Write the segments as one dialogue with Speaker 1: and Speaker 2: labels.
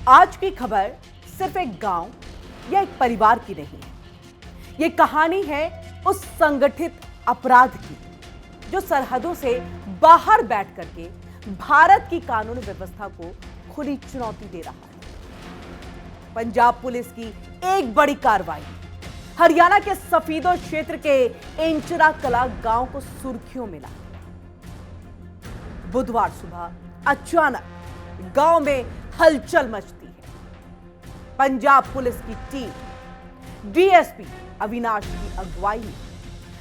Speaker 1: आज की खबर सिर्फ एक गांव या एक परिवार की नहीं है। ये कहानी है उस संगठित अपराध की जो सरहदों से बाहर बैठ करके भारत की कानून व्यवस्था को खुली चुनौती दे रहा है। पंजाब पुलिस की एक बड़ी कार्रवाई हरियाणा के सफीदो क्षेत्र के एंचरा कला गांव को सुर्खियों में ला। बुधवार सुबह अचानक गांव में हलचल मचती है। पंजाब पुलिस की टीम डीएसपी अविनाश की अगुवाई में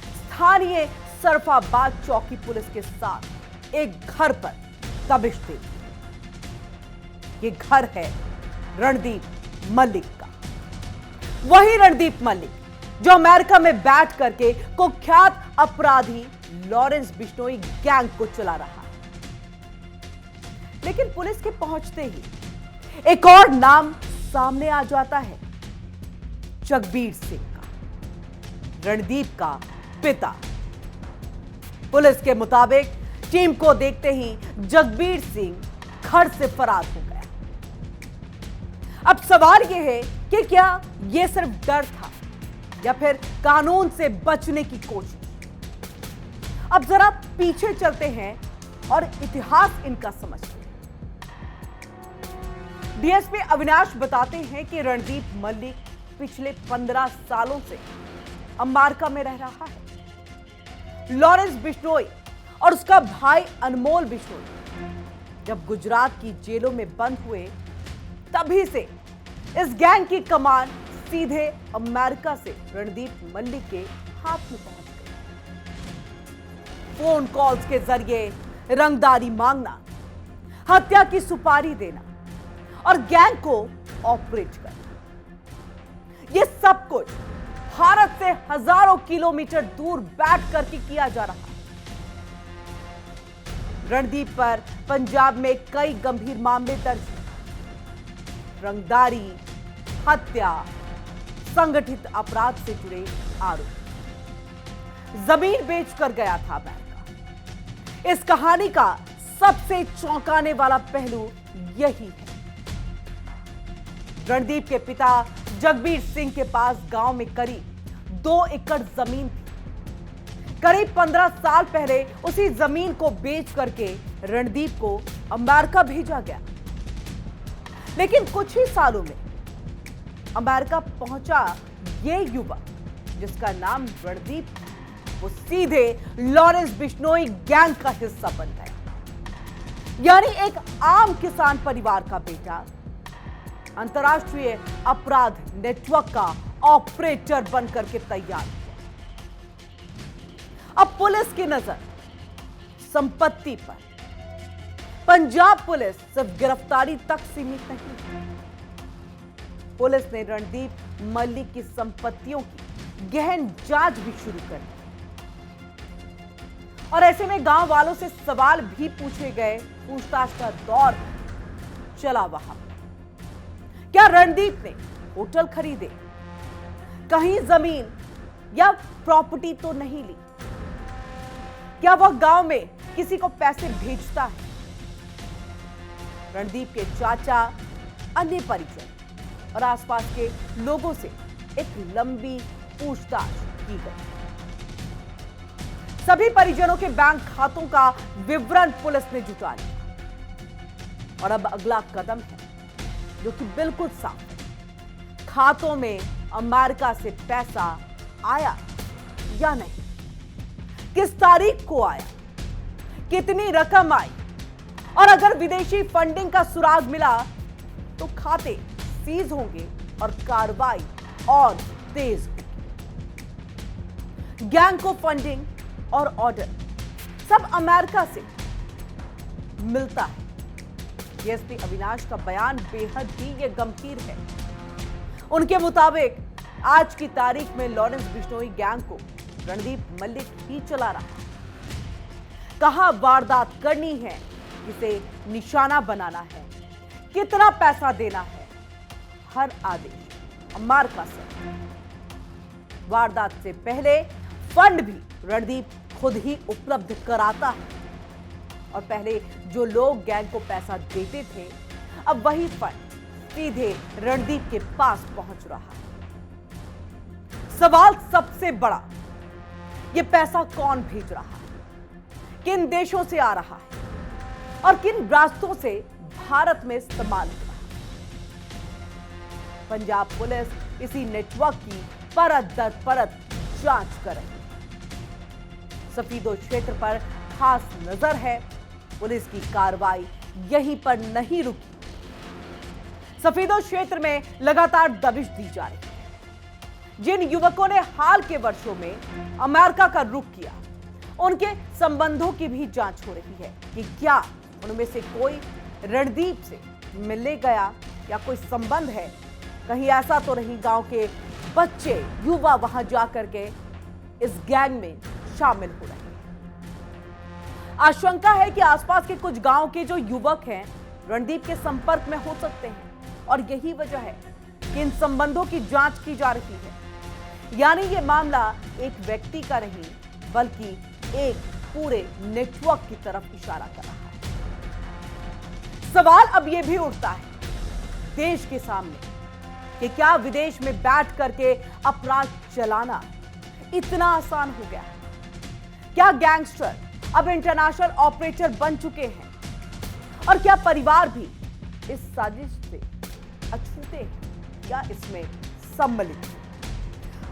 Speaker 1: स्थानीय सरफाबाद चौकी पुलिस के साथ एक घर पर दबिश दी। ये घर है रणदीप मल्लिक का। वही रणदीप मल्लिक जो अमेरिका में बैठ करके कुख्यात अपराधी लॉरेंस बिश्नोई गैंग को चला रहा है। लेकिन पुलिस के पहुंचते ही एक और नाम सामने आ जाता है, जगबीर सिंह का, रणदीप का पिता। पुलिस के मुताबिक टीम को देखते ही जगबीर सिंह घर से फरार हो गया। अब सवाल यह है कि क्या यह सिर्फ डर था या फिर कानून से बचने की कोशिश। अब जरा पीछे चलते हैं और इतिहास इनका समझते हैं। डीएसपी अविनाश बताते हैं कि रणदीप मल्लिक पिछले 15 सालों से अमेरिका में रह रहा है। लॉरेंस बिश्नोई और उसका भाई अनमोल बिश्नोई जब गुजरात की जेलों में बंद हुए, तभी से इस गैंग की कमान सीधे अमेरिका से रणदीप मल्लिक के हाथ में पहुंच गई। फोन कॉल्स के जरिए रंगदारी मांगना, हत्या की सुपारी देना और गैंग को ऑपरेट करना, यह सब कुछ भारत से हजारों किलोमीटर दूर बैठ करके किया जा रहा है। रणदीप पर पंजाब में कई गंभीर मामले दर्ज हैं। रंगदारी, हत्या, संगठित अपराध से जुड़े आरोप। जमीन बेचकर गया था अमेरिका। इस कहानी का सबसे चौंकाने वाला पहलू यही है। रणदीप के पिता जगबीर सिंह के पास गांव में करीब 2 एकड़ जमीन थी। करीब 15 साल पहले उसी जमीन को बेच करके रणदीप को अमेरिका भेजा गया। लेकिन कुछ ही सालों में अमेरिका पहुंचा ये युवक जिसका नाम रणदीप, वो सीधे लॉरेंस बिश्नोई गैंग का हिस्सा बन गया। यानी एक आम किसान परिवार का बेटा अंतर्राष्ट्रीय अपराध नेटवर्क का ऑपरेटर बनकर के तैयार हुआ। अब पुलिस की नजर संपत्ति पर। पंजाब पुलिस सिर्फ गिरफ्तारी तक सीमित नहीं है। पुलिस ने रणदीप मल्लिक की संपत्तियों की गहन जांच भी शुरू कर दी और ऐसे में गांव वालों से सवाल भी पूछे गए। पूछताछ का दौर चला। वहां क्या रणदीप ने होटल खरीदे, कहीं जमीन या प्रॉपर्टी तो नहीं ली? क्या वह गांव में किसी को पैसे भेजता है? रणदीप के चाचा, अन्य परिजन और आसपास के लोगों से एक लंबी पूछताछ की गई। सभी परिजनों के बैंक खातों का विवरण पुलिस ने जुटा लिया और अब अगला कदम है जो कि बिल्कुल साफ है। खातों में अमेरिका से पैसा आया या नहीं, किस तारीख को आया, कितनी रकम आई और अगर विदेशी फंडिंग का सुराग मिला तो खाते सीज होंगे और कार्रवाई और तेज होगी। गैंग को फंडिंग और ऑर्डर सब अमेरिका से मिलता है। डीएसपी अविनाश का बयान बेहद ही ये गंभीर है। उनके मुताबिक आज की तारीख में लॉरेंस बिश्नोई गैंग को रणदीप मल्लिक ही चला रहा है। कहां वारदात करनी है, किसे निशाना बनाना है, कितना पैसा देना है, हर आदेश अमेरिका से। वारदात से पहले फंड भी रणदीप खुद ही उपलब्ध कराता है और पहले जो लोग गैंग को पैसा देते थे, अब वही फंड सीधे रणदीप के पास पहुंच रहा है। सवाल सबसे बड़ा, ये पैसा कौन भेज रहा है, किन देशों से आ रहा है और किन रास्तों से भारत में इस्तेमाल हुआ है। पंजाब पुलिस इसी नेटवर्क की परत दर परत जांच कर रही है। सफीदो क्षेत्र पर खास नजर है। पुलिस की कार्रवाई यहीं पर नहीं रुकी। सफीदो क्षेत्र में लगातार दबिश दी जा रही है। जिन युवकों ने हाल के वर्षों में अमेरिका का रुख किया, उनके संबंधों की भी जांच हो रही है कि क्या उनमें से कोई रणदीप से मिलने गया या कोई संबंध है। कहीं ऐसा तो नहीं गांव के बच्चे युवा वहां जाकर के इस गैंग में शामिल हो रहे हैं। आशंका है कि आसपास के कुछ गांव के जो युवक हैं रणदीप के संपर्क में हो सकते हैं और यही वजह है कि इन संबंधों की जांच की जा रही है। यानी ये मामला एक व्यक्ति का नहीं बल्कि एक पूरे नेटवर्क की तरफ इशारा कर रहा है। सवाल अब यह भी उठता है देश के सामने कि क्या विदेश में बैठ करके अपराध चलाना इतना आसान हो गया है? क्या गैंगस्टर अब इंटरनेशनल ऑपरेटर बन चुके हैं और क्या परिवार भी इस साजिश से अछूते हैं या इसमें सम्मिलित है?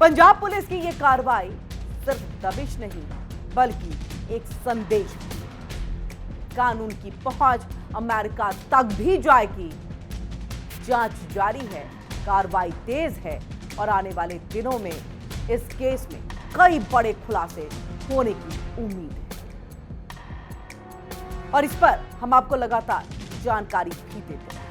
Speaker 1: पंजाब पुलिस की यह कार्रवाई सिर्फ दबिश नहीं बल्कि एक संदेश है। कानून की पहुंच अमेरिका तक भी जाएगी। जांच जारी है, कार्रवाई तेज है और आने वाले दिनों में इस केस में कई बड़े खुलासे होने की उम्मीद है और इस पर हम आपको लगातार जानकारी भी देते हैं।